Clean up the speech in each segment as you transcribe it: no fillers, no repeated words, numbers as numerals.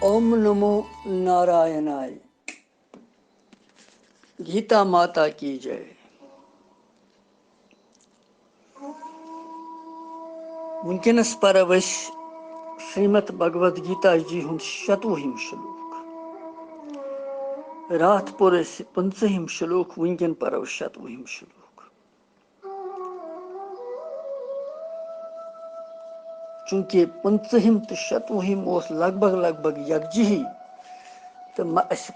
ओम नमो नारायणाय। गीता माता की जय। वुनकस पर श्रीमद भगवद गीता जी हुंद 100 श्लोक। रात पोर 15 श्लोक, वुनकन पर 100 श्लोक। चूंकि 15 तो 100 लगभग यकजही, तो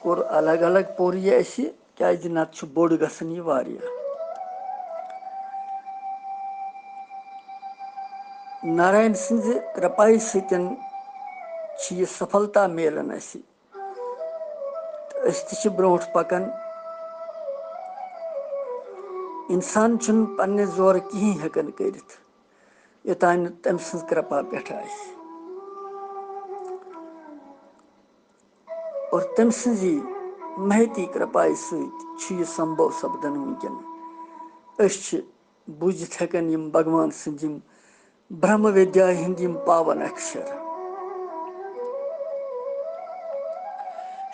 कोर अलग अलग पोर क्या नत बोड़ गसन यह वारिया। नारायण सिंह कृपाई सतन सफलता मिलान। ब्रोट पकान। इंसान पन्ने जोर कहीं हेकन करित योतान तम सज कृपा पे और तम सजी महती कृपाई सह संभव सपदन। वुनकन बुझित हेकन यम भगवान सम ब्रह्म विद्या हिंद पावन अक्षर।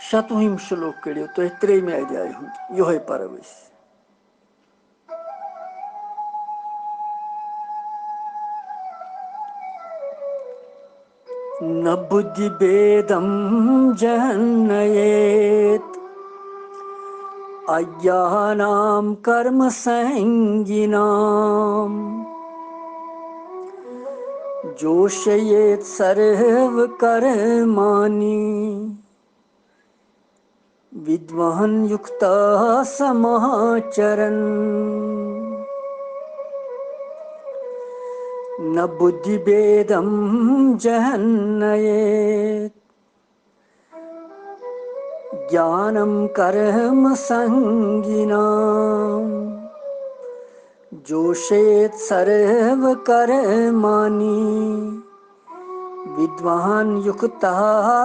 100 श्लोक कड़ो तुम 3वें अध्याय हुंद योहे पर। न बुद्धि भेदम जन्नयेत अज्ञानाम कर्म संगिनाम जोशयेत सर्व कर्माणि विद्वान युक्ता समाचरन्। न बुद्धि भेदम जहन्नयेत ज्ञानम कर्म संगिनाम जोशेत सर्व कर्माणि विद्वान युक्ता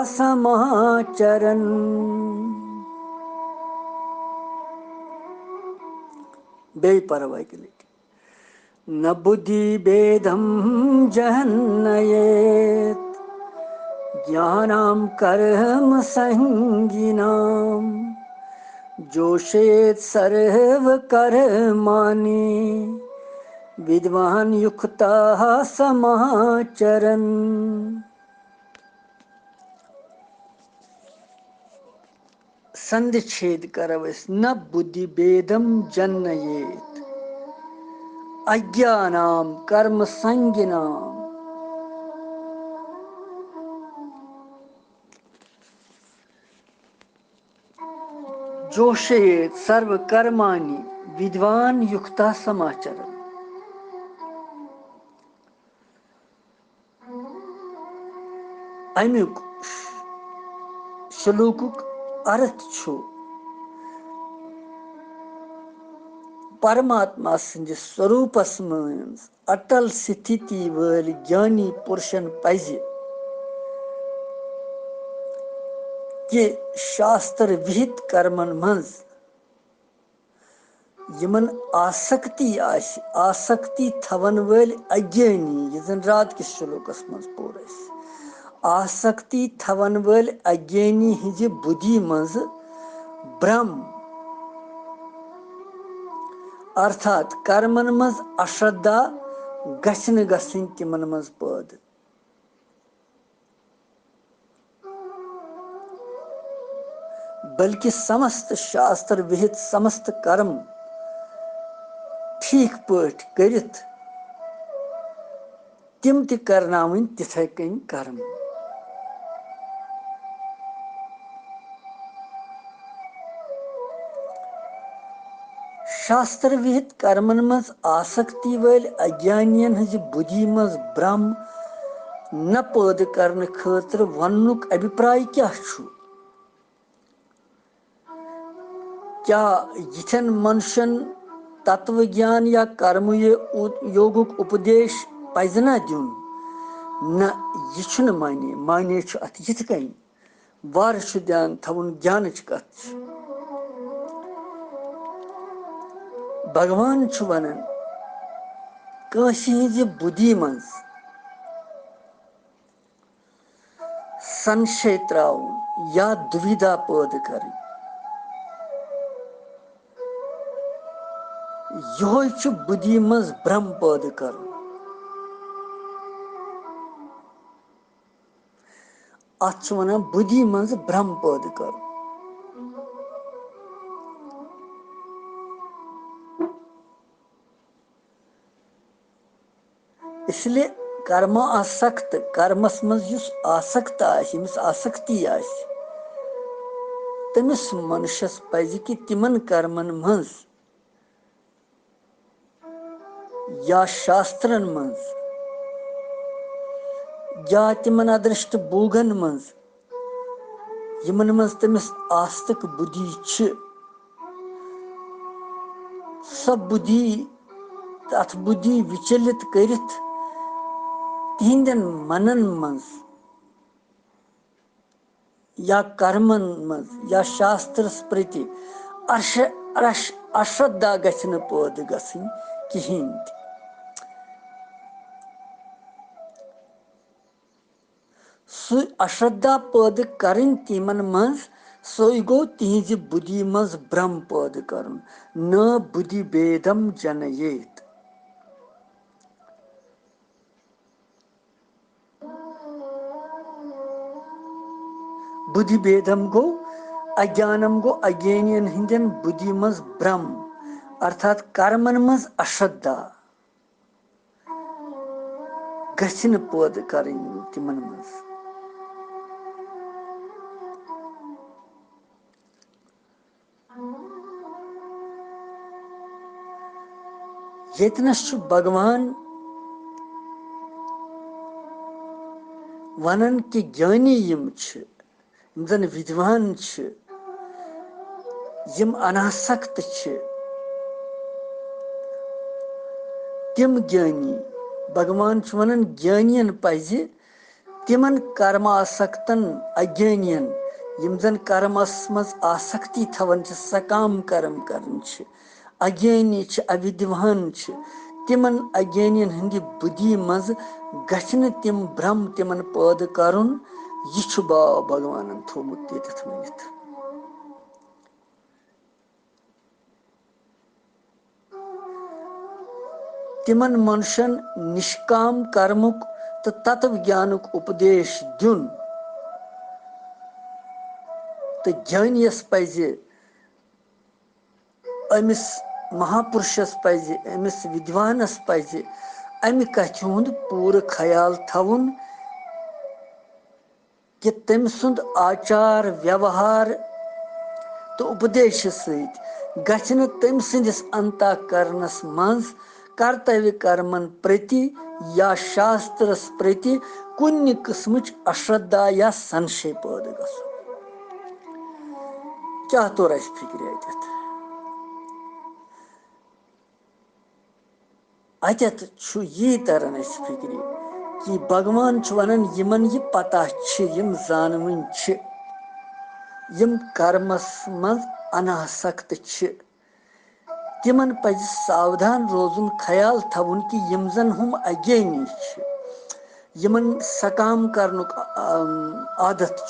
समाचरन्। बे परवाई के लिए न बुद्धि भेदम जहन्नयेत ज्ञानम कर्म संगिनाम जोशेत सर्व कर्माणि विद्वान युक्ता समाचरन्। संधिछेद करवस न बुद्धि भेदम जन्नयेत अज्ञानाम कर्म संगिनाम जोशयेत सर्व कर्माणि विद्वान युक्ता समाचरन्। अमुक श्लोकुक अर्थ छु परमात्मा संज स्वरूपस मज अटल स्थिति वल ज्ञानी पुरुषन पज कि शास्त्र विहित कर्मन मज यमन आसक्ति थवन वल अज्ञानी यह रात किस श्लोकस मज पोर आसक्ति थवन वल अज्ञानी हिज बुद्धि मज भ्रम अर्थात कर्मन मज अश्रद्धा गसन गसन तिमन मज पैद। बल्कि समस्त शास्त्र विहित समस्त कर्म ठीक पट करित तिम ति करनावन तिथे कन कर्म। शास्त्र विहित कर्मन मज आसक्ति वल अज्ञानियन हज बुद्धि मज भ्रम न पैद करने खातिर वनुक अभिप्राय क्या छु? क्या यिथन मनुष्यन तत्व ज्ञान या कर्म योगुक उपदेश पजना दिन न यह माने माने अत यिथ कन वार ध्यान थवन ज्ञान कथ भगवान वनान कंस हज बुद्धि मज संशय त्राउन या दुविधा पैदा कर यह बुद्धि मज भ्रम पैदा कर अत वन बुद्धि मज भ्रम पैदा कर इसलिए कर्म आसक्त कर्मस मज आसक्त आमिस आसक्ति तमिस मनुष्यस पज कि तिमन कर्मन मज या शास्त्रन मज या तिमन अदृष्ट बोगन मज यमन मज तमिस आस्तक बुद्धि सब बुद्धि तथ बुद्धि विचलित करित तिहंदन मनन मज या कर्मन मज या शास्त्रस प्रति अश्रद्धा गछन पैदा गछन कहीं सु अश्रद्धा पैदा करन तिमन मज सोई गो तिहिज बुद्धि मज भ्रम पैदा करन न बुद्धि भेदम जनयेत बुद्धि भेदम गो अज्ञानम गो अज्ञानियन हिंदन बुद्धि मज भ्रम अर्थात कर्मन मज अश्रद्धा गछन पैदा करन तिमन मज येतनस भगवान वनन कि ज्ञानी यम जन विद्वान यम अनासक्त तिम ज्ञानी भगवान वनन ज्ञानियन पज तिमन कर्मासक्तन अज्ञानियन यम जन कर्मस मज आसक्ति थवन सकाम कर्म करन अज्ञानी अविद्वान तिमन अज्ञानियन हंदि बुद्धि मज गछन तिम भ्रम तिमन पैदा करन यह भगवान थोमुत ये वनित तिमन मनुष्यन निष्काम कर्मुक तो तत्व ज्ञानुक उपदेश दिन तो ज्ञानियस पज अमिस महापुरुषस पज अमिस विद्वानस पज अमि कथ हुंद पूरा ख्याल थवन कि तम सुंद आचार व्यवहार तो उपदेश सहित गछन तम सिंदिस अंतःकरणस मज कर्तव्य कर्मन प्रति या शास्त्रस प्रति कुन किस्मच अश्रद्धा या संशय पैदा गछन क्या तोर फिक्र अतत यी तरन फिक्र कि भगवान वनन यमन यह पता यम जानवन यम कर्मस मज अनासक्त तिमन पज सावधान रोजुन ख्याल थवन कि यम जन हम अज्ञानी यमन सकाम करनुक आदत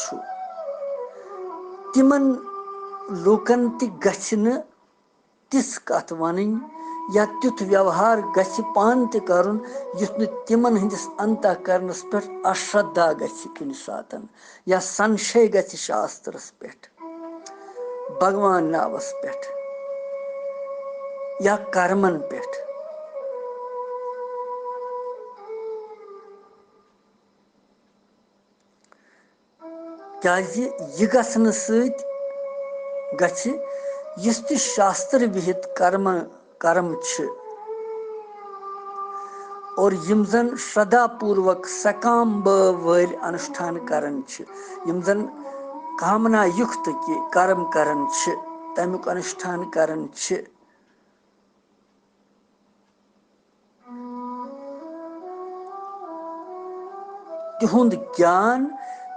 तिमन लोकन ति गछन तिस कथ वनन या तुथ व्यवहार गछ पान ते करन युथ न तिमन हंदिस अंतःकरणस पे अश्रद्धा गछ कुन सातन या संशय गछ शास्त्रस पे भगवान नावस पे या कर्मन पे क्या यह गसन सत गछ यस ति शास्त्र विहित कर्म और यम जन श्रद्धा पूर्वक सकाम वल अनुष्ठान करन यम जन कामना युक्त कि कर्म करन तमुक अनुष्ठान करन तिहुंद ज्ञान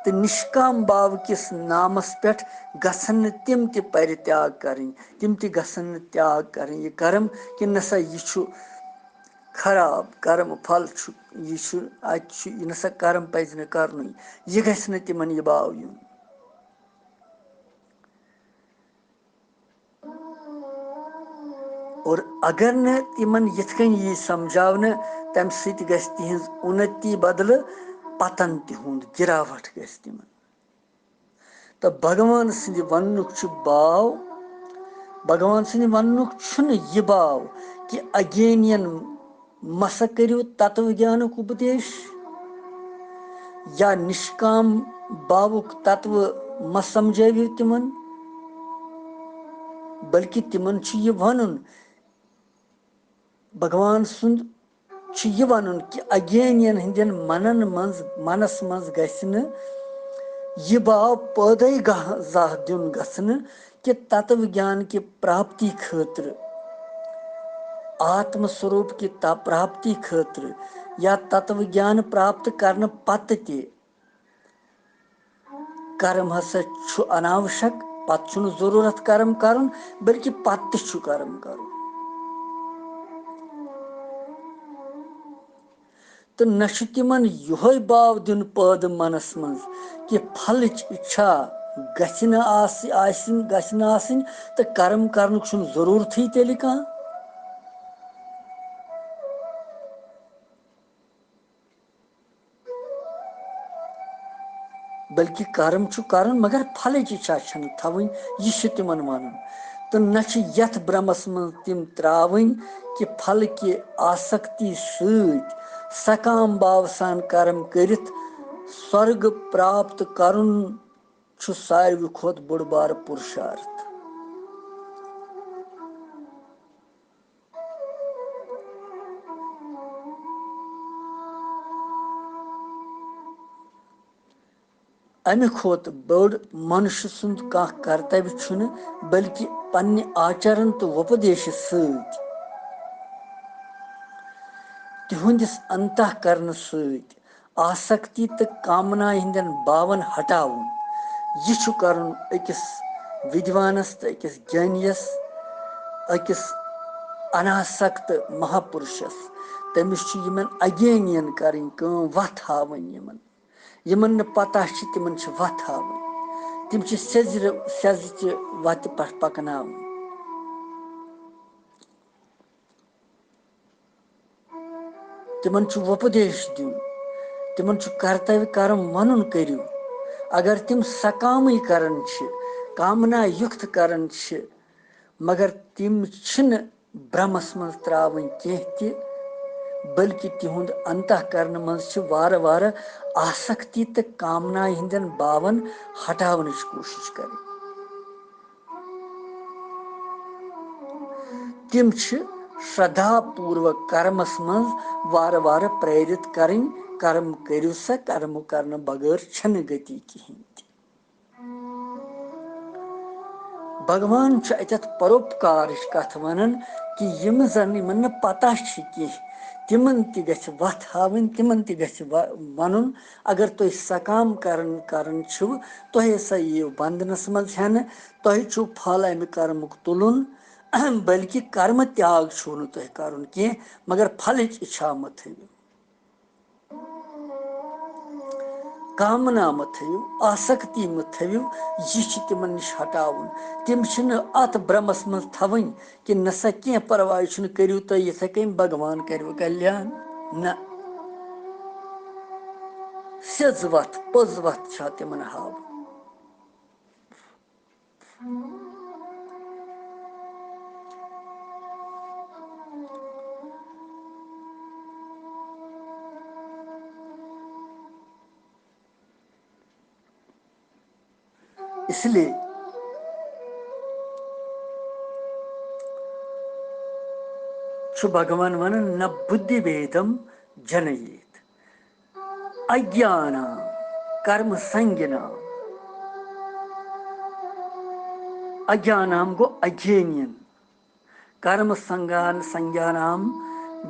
तो निष्काम भाव किस नामस पे गसन तिम ति परित्याग करें तिम ति गसन त्याग करें यह कर्म कि नसा यह खराब कर्म फल यह नसा कर्म पज न करन यह गस न तिमन यह बाव युन और अगर न तिमन यिथकन यी समझावने तम सत गस तिहंज उन्नति बदल पतन तिहुंद गिरावट गस तिमन तो भगवान सिंध वनुक बाव भगवान सिंध वनुक यह बाव कि अज्ञानियन मसा करियो तत्व ज्ञानुक उपदेश या निष्काम बावुक तत्व म समझावियो तिमन बल्कि तिमन यह वनुन भगवान सुंद यह वनुन कि अज्ञानियन हंदन मनस मज गसि न यह भाव पैदे जाह दिन गसन कि तत्व ज्ञान की प्राप्ति खतर आत्मस्वरूप की प्राप्ति खतर या तत्व ज्ञान प्राप्त करने पत ते कर्म हसा अनावश्यक पत जरूरत कर्म करन बल्कि पत कर्म कर तो न तिमन यह भाव दिन पैद मनस मज कि फलच इच्छा गि तो कर्म कर जरूरत तेल कह बल्कि कर्म करन मगर फलच इच्छा थवन यह तिमन वन तो न यथ भ्रमस मज तिम त्रावन कि फल की आसक्ति सकाम भाव सान कर्म करित स्वर्ग प्राप्त करुन सारवी खोत बोड़ बार पुरुषार्थ अमि खोत बोड़ मनुष्य सुंद कह कर्तव्य छुन बल्कि पन्ने आचरण तो उपदेश तिहुंदिस अंतःकरण आसक्ति तो कामना हिंदन भावन हटावन यह करन अकिस विद्वानस तो अकिस ज्ञानियस अकिस अनासक्त महापुरुषस तमिस यमन अज्ञानियन करें वथ हावन यमन न पता तिमन वथ हावन तिम सेजि वत पे पकनावन तिमन उपदेश दिन तिमन कर्तव्य कर्म वनुन करियो अगर तिम सकाम करन कामना युक्त करन मगर तिम भ्रमस मज त्रावन कह बल्कि तिहुंद अंतःकरण मज वार वार आसक्ति तो कामना हिंदन भावन हटावन कोशिश कर तिम श्रद्धापूर्वक कर्मस मज वार वार प्रेरित करें कर्म करियो सा कर्म करने बगैर छन गति कहें भगवान अत परोपकार कथ वन कि यम जन यमन न पता कह तिमन तथ वथ हावन तिमन वन अगर तुम सकाम करन तुह हसा यीव बंधनस मज हेन तुह फल अमि कर्मुक तुलन बल्कि कर्म त्याग छो न तुह करन कह मगर फलच इच्छा मत थो कामना मत थो आसक्ति मत थो यह तिमन नश हटावन तिम अत भ्रमस मज थवन कि नसा कह परवाह करियो तुम यथे कन भगवान करो कल्याण न सेज वथ पज वथ तिमन हाव इसलिए भगवान वन न बुद्धि भेदम जनयेत अज्ञान कर्म संज्ञा अज्ञानाम गो अज्ञानियन कर्म संज्ञानाम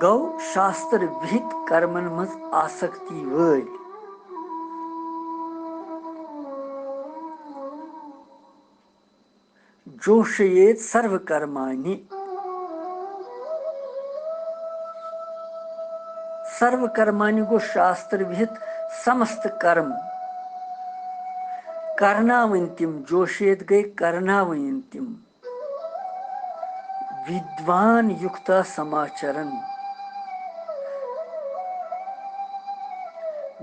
गो शास्त्र विहित कर्मन मज आसक्ति वल जोशयेत सर्व कर्माणि सर्व कर्माणि गो शास्त्र विहित समस्त कर्म करनावनि तिम जोशेद गए करनावनि तिम विद्वान युक्ता समाचरण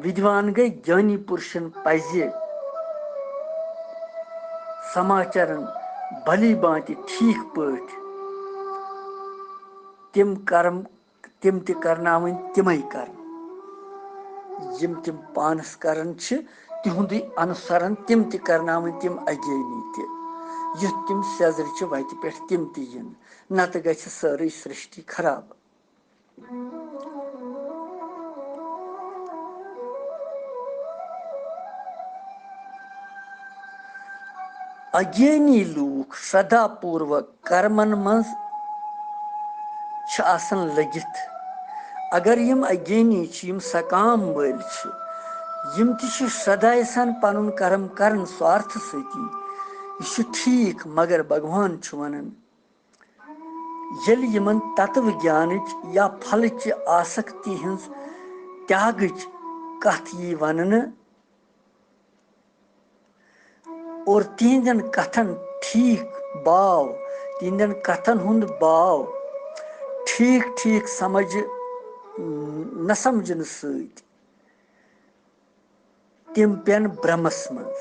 विद्वान गए ज्ञानी पुरुषन पजे समाचरण भली बांति ठीक पठ तिम कर्म तिम ते करनावनि तिमै कर्म जिम तिम पानस करन छ तिहुंद अनुसरण तिम ते करनावनि तिम अज्ञानी ते युथ तिम सेजर छ वत पे तिम ते यन नत गछ सारी सृष्टि खराब। अज्ञानी लोग श्रद्धा पूर्वक कर्मन मज छ आसन लगित अगर यम अज्ञानी छ यम सकाम वल छ यम ति छ श्रद्धा सान पनुन कर्म करन स्वार्थ सती यह ठीक मगर भगवान छ वनन यल यमन तत्व ज्ञानच या फलच आसक्ति हंस त्यागच कथ यी वनन और तिहंदन कथन ठीक बाव तिहंदन कथन हुंद बाव ठीक ठीक समझ न समझन सत तिम पेन भ्रमस मज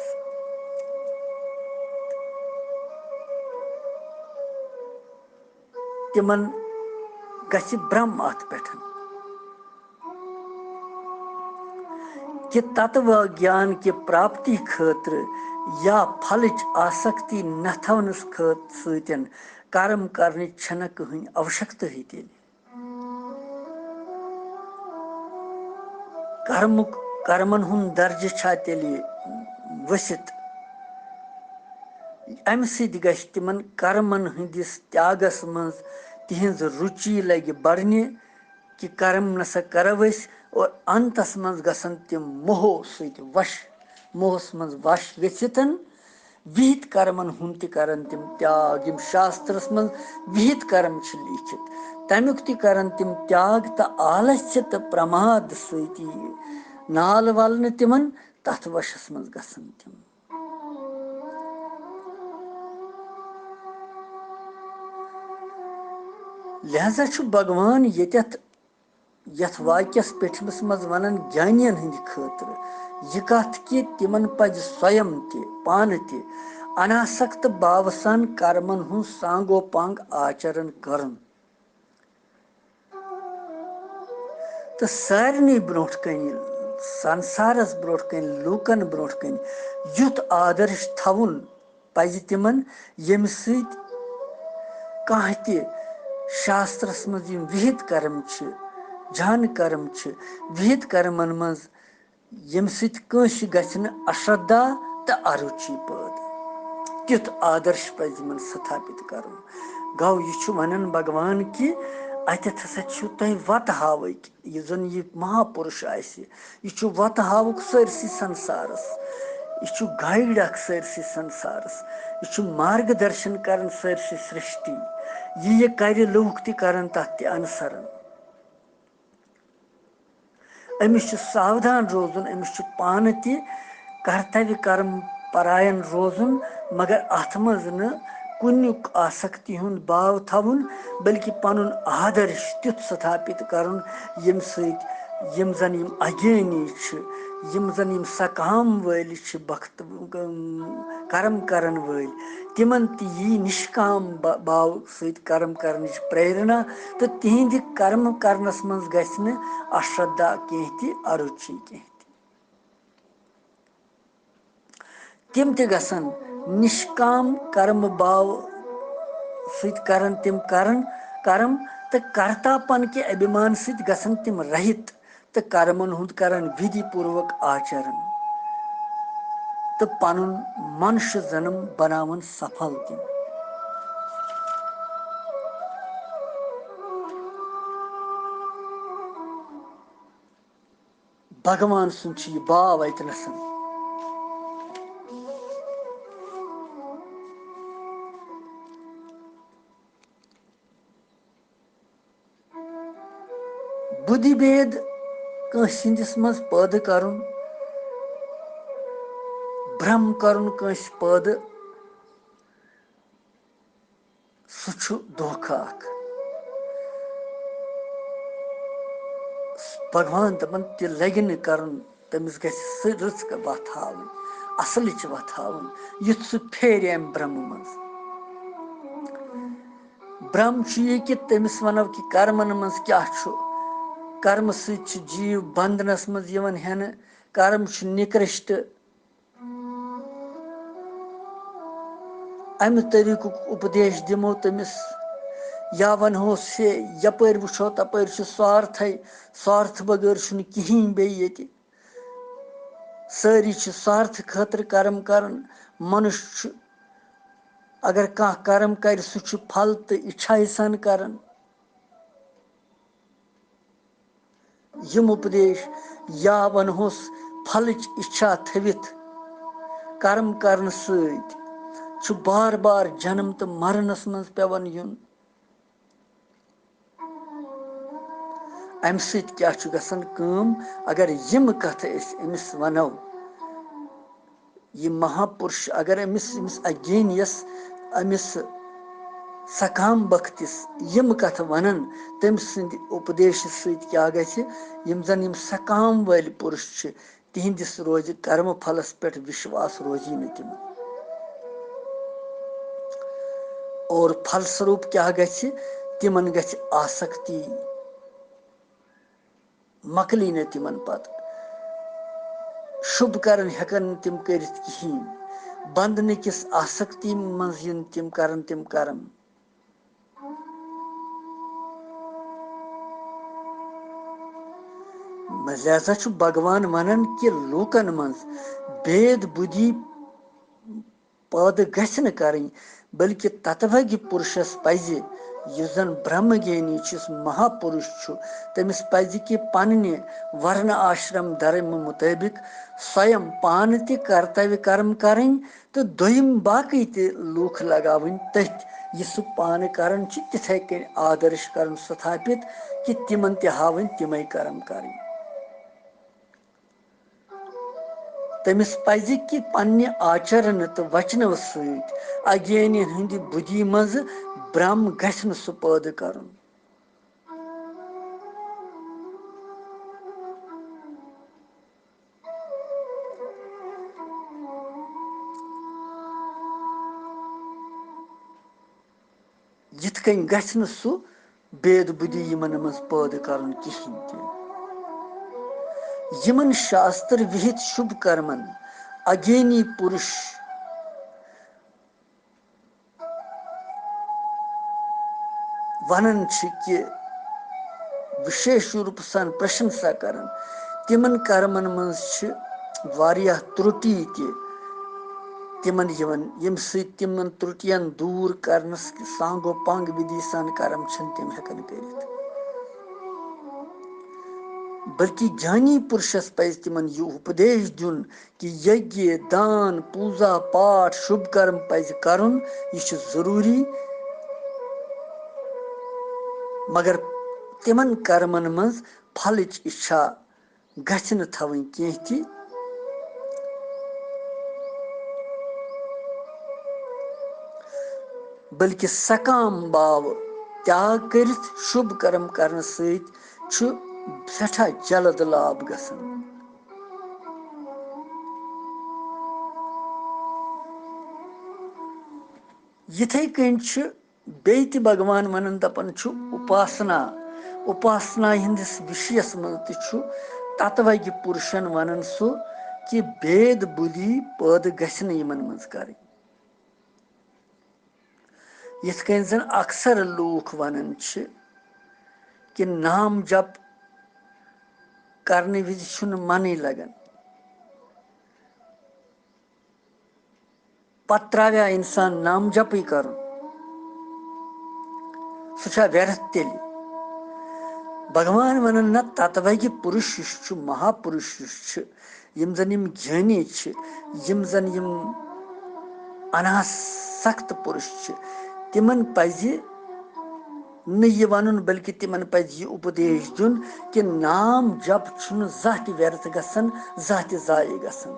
तिमन गछ भ्रम अत पे कि तत्व ज्ञान की प्राप्ति खतर या फलच आसक्ति न थवनस सतन कर्म करने छन कहीं आवश्यकता ही तेल कर्म कर्मन हुन दर्ज छा तेली वसित अम सद गछ तिमन कर्मन हंदिस त्यागस मज तिहंज रुचि लगे बढ़ने कि कर्म नसा करो और अंतस मज गसन तिम मोहो सत वश मोहस मज वश गथितन विहित कर्मन हुन त करन तिम त्याग यम शास्त्रस मज विहित कर्म छ लिखित तमुक त करन तिम त्याग त आलस्य त प्रमाद सती नाल वलन तिमन तथ वशस मज गसन तिम लिहाजा छु भगवान यत यथ वाक्यस पेठमस मज वनन ज्ञानियन हंद खतर यह कथ कि तिमन पज स्वयं ते पान ते अनासक्त भावसान कर्मन हुं सांगोपांग आचरण करन तो सारे ब्रोट कन संसारस ब्रोट कन लूकन ब्रोट कन युथ आदर्श थवन पज तिमन यम सत कह त शास्त्रस मज यम विहित कर्म छ जहन कर्म छ विहित कर्मन मज यम सत कंस गछ न अश्रद्धा तो अरुचि पैदा तिथ आदर्श पज यमन स्थापित करन गौ यह वनन भगवान कि अतथ हसा तुह वत हावक यह जन यह महापुरुष यह वत हावक सरसी संसारस यह गाइड अख सरसी संसारस यह मार्गदर्शन कर सरसी सृष्टि यह कर लूक तन तथ अनुसरण अमिस सावधान रोजन अमिस पान त कर्तव्य कर्म परायण रोजन मगर अथ मज न कुन्युक आसक्ति हुंद भाव थवन बल्कि पनुन आदर्श तिथ स्थापित करन यम सत यम जन यम अज्ञानी छ यम जन यम सकाम वल छ भक्त कर्म करन वल तिमन त यी निष्काम भाव सत कर्म करने प्रेरणा तो तिहंद कर्म करनस मज गछ न अश्रद्धा कह त अरुचि कह तिम ते गसन निष्काम कर्म भाव सत करन तिम करन कर्म तो कर्तापन के अभिमान सत गसन तिम रहित तो कर्मन हुंद करन विधि पूर्वक आचरण तो पनुन मनुष्य जन्म बनावन सफल तिम भगवान सुन भाव अतनसन बुद्धि भेद कٲंसि हंदिस मंज पौधे करन भ्रम करन कٲंसि पौधे सु छु धोखा अख भगवान दपन ति लगे न करन तमिस गछि रच वथ हावनि असलच वथ हावनि युथ सु फेर अमि भ्रम मंज भ्रम छु ये कि तमिस वनो कि कर्मन मंज क्या छु कर्म सहित छु जीव बंधनस मंज यवन हेन कर्म छु निकृष्ट अमि तरीकुक उपदेश दिमो तमिस या वनहोस से यपर वुछो तपर छु स्वार्थ बगैर छु कहीं बे येति सारी छु स्वार्थ खातिर कर्म करन मनुष्य अगर कह कर्म कर सु छु फल तो इच्छा सन करन यम उपदेश या वनहोस फलच इच्छा थवित कर्म करन सहित छु बार बार जन्म तो मरनस मंज पेवन युन अमि सहित क्या छु गसन काम अगर यम कथ अमिस वनो ये महापुरुष अगर अमिस अज्ञानियस अमिस सकाम बख्तिस यम कथ वनन तम सिंद उपदेश सहित क्या गछि यम जन यम सकाम वाल पुरुष छ तिहिंदिस रोज कर्म फलस पे विश्वास रोजी न तिम और फलस्वरूप क्या गछि तिमन गछि आसक्ति मकली न तिमन पत शुभ कर्म हेकन तिम करित कहीं बंधन किस आसक्ति मंज इन तिम कर्म लिहाजा छु भगवान वनन कि लूकन मंज भेद बुद्धि पैदा गछ न करनी बल्कि तत्वज्ञ पुरुषस पज युस जन ब्रह्मज्ञानी छुस महापुरुष छु तमिस पज कि पन्ने वर्ण आश्रम धर्म मुताबिक स्वयं पान ति कर्तव्य कर्म करन तो दोयम बाकी ते लूख लगावन तथ यह सु पान करन छि तिथै कन आदर्श करन स्थापित कि तिमन ते हावन तिमै कर्म करन तमिस पज कि पन्ने आचरण तो वचनों सहित अज्ञानी हंदी बुद्धि मज भ्रम गछ न सु पैदा करन यिथ कन गछ न सु भेद बुद्धि यमन मज पैदा करन कहीं ते यमन शास्त्र विहित शुभ कर्मन अज्ञानी पुरुष वनन कि विशेष रूप सन प्रशंसा करन तिमन कर्मन मज वारिया त्रुटि तिमन यवन यम सहित तिमन त्रुटियन दूर करनस सांगो पंग विधि सन कर्म छन तिम हेकन करित बल्कि ज्ञानी पुरुषस पज तिमन यह उपदेश दिन कि यज्ञ दान पूजा पाठ शुभ कर्म पज करन यह जरूरी मगर तिमन कर्मन मज फलच इच्छा गछ न थवन कह ति बल्कि सकाम भाव त्याग करित शुभ कर्म करन सहित सठा जल्द लाभ गसन यिथै कन बेति भगवान वनन दपन उपासना हिंदिस विषयस मन तत्वज्ञ पुरुषन वनन सु कि भेद बुद्धि पैदा गछ न यमन मज करनी यिथ कन जन अक्सर लूख वनन कि नाम जप करने विज छुन मन लगन पत त्राव्या इंसान नाम जप कर सह व्यर्थ तेल भगवान वनन न तत्वज्ञ पुरुष महापुरुष यम जन यम ज्ञानी यम जन यम अनासक्त पुरुष तिमन पज न ये वनुन बल्कि तिमन पज ये उपदेश दुन कि नाम जप छुन ज़ाह ति व्यर्थ गसन ज़ाह ति ज़ाये गसन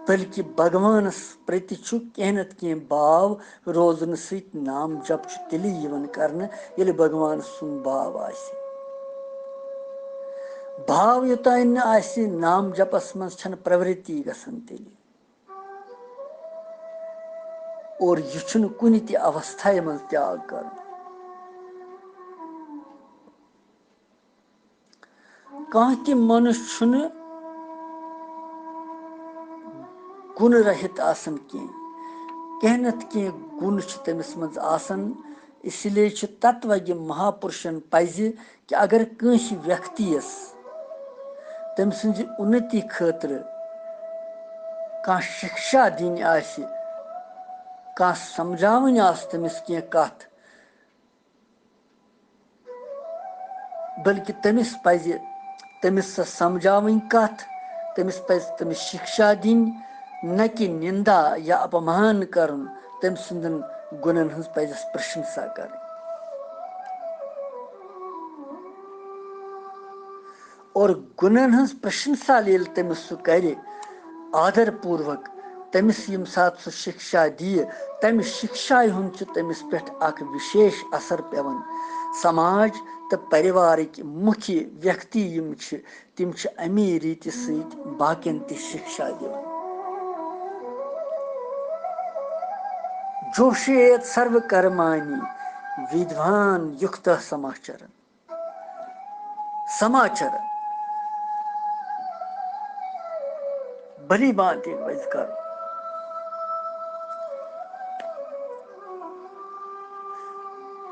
बल्कि भगवानस प्रति छु कह नत कह भाव रोजन सत नाम जप छु तेली यवन करने येले भगवान सुन भाव आसि भाव युतान न आसि नाम जपस मं छन प्रवृत्ति गसन तेली और यह छुन कुनि ति अवस्था मं त्याग कर कह ति मनुष्य छुन गुण रहित आसन कह नत कह गुण तमिस मं आसन इसलिए तत्वज्ञ महापुरुषन पज कि अगर कंस व्यक्तियस तम सज उन्नति खतर कह शिक्षा दिन आसि कह समझावन आस तमिस कह कथ बल्कि तमिस पज तमिस समझावन कथ तमिस पज तमिस शिक्षा दिन न कि निंदा या अपमान करन तम सुंदन गुणन हज पजस प्रशंसा कर और गुणन हज प्रशंसा लेल तमिस सु करे आदर पूर्वक तमिस यम साथ सु शिक्षा दिए तम शिक्षा हुन तमिस पे अख विशेष असर पेवन समाज तो परिवार मुख्य व्यक्ति यम तिम अमी रीति सत बाकियन ति शिक्षा दिवन जोशेत सर्व कर्माणि विद्वान युक्त समाचरण समाचरण भली बात एक वज कर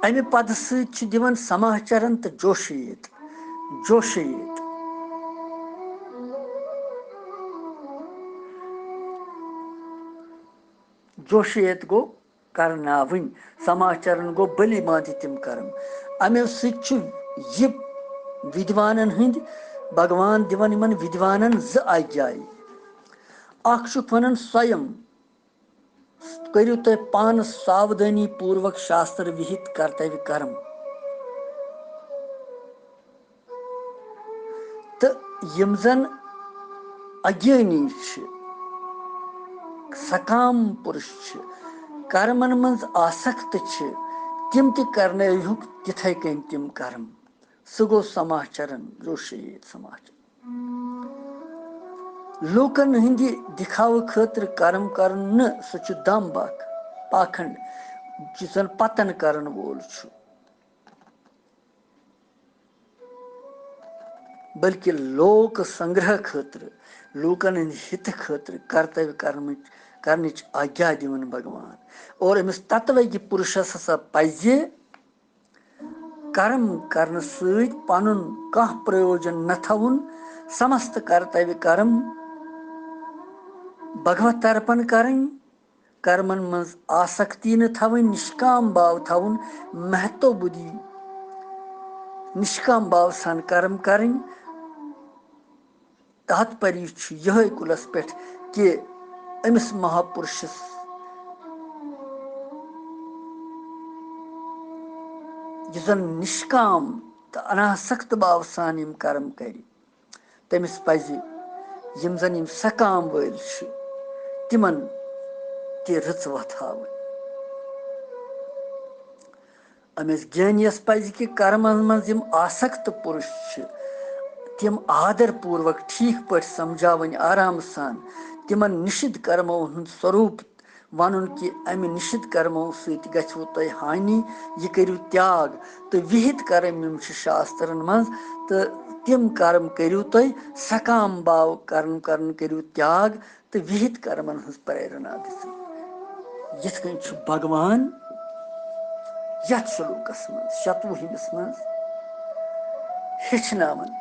अमे पद सत दिवन समाचरण तो जोशेत जोशेत जोशेत गो करनावन समाचरण गो भली बात तिम करम अमे सत यह विद्वानन हंद भगवान दिवन इन विद्वानन ज आज्ञाय अख वन स्वयं करू तुम पान सावधानी पूर्वक शास्त्र विहित कर्तव्य कर्म तो यम जन अज्ञानी सकाम पुरुष कर्मन मं आसक्त तिम तक तिथे कन तिम कर्म सह गो समाचरण जोशेत समाचरण लोकन हंदी दिखाव खतर कर्म करन न सह दम पाखंड जिसन पतन करन वोल बल्कि लोक संग्रह खतर लोकन हंद हित खतर कर्तव्य कर्म आज्ञा दिवन भगवान और अमिस तत्वज्ञ पुरुषस हसा पज कर्म करने सत पनुन कह प्रयोजन न थवन समस्त कर्तव्य कर्म भगवत अर्पण करें कर्मन मं आसक्ति न थवन निष्काम भाव थवन महत्व बुद्धि निष्काम भाव सान कर्म करें तात्पर्य यह कुलस पे कि अमिस महापुरुषस जन निष्काम तो अनासक्त भाव सान कर्म कर तमिस पज यम जन सकाम वल तिमन ति रच वथावन अमिस ज्ञानियस पज कि कर्मन मं आसक्त पुरुष तिम आदर पूर्वक ठीक पे समझावन आराम सान तिमन निषिद्ध कर्मों हूं स्वरूप वन कि अमि निषिद्ध कर्मों सत गो तुम हानि यह करू त्याग तो विहित कर्म शास्त्रन मं तो तिम कर्म करू तुम सकाम भाव कर्म करू त्याग तो विहित कर्मन हज प्रेरणा दिख भगवान यथ श्लोकस मं 27 मं हेचनावन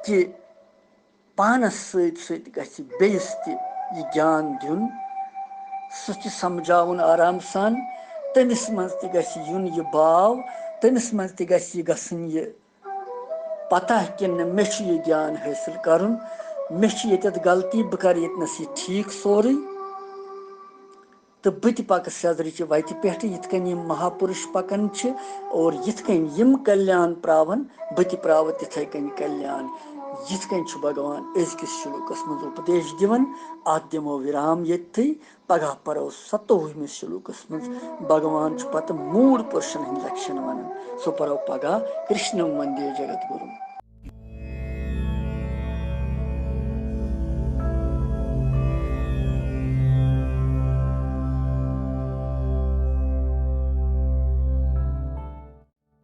कि पानस सत बेस यह ज्ञान दिन सह समझावन आराम सान तमिस मं युन यह भाव तमिस मं गसन यह पता कि मे यह ज्ञान हासिल करन मे ये गलती बह कर ये ठीक सोरे तो बत पक सदरच वत पे यिथ कन यम महापुरुष पकन और यिथ कन यम कल्याण प्रावन बत प्राव तिथे कन कल्याण यिथ कन भगवान अजकिस शुलूकस मज उपदेश दिवन अत दिमो विराम ये पगह परो 27वें शुलूकस मज भगवान पत मूल पुरुषन हंद लक्षण वन सो परो पगह कृष्णम वंदे जगत गुरु।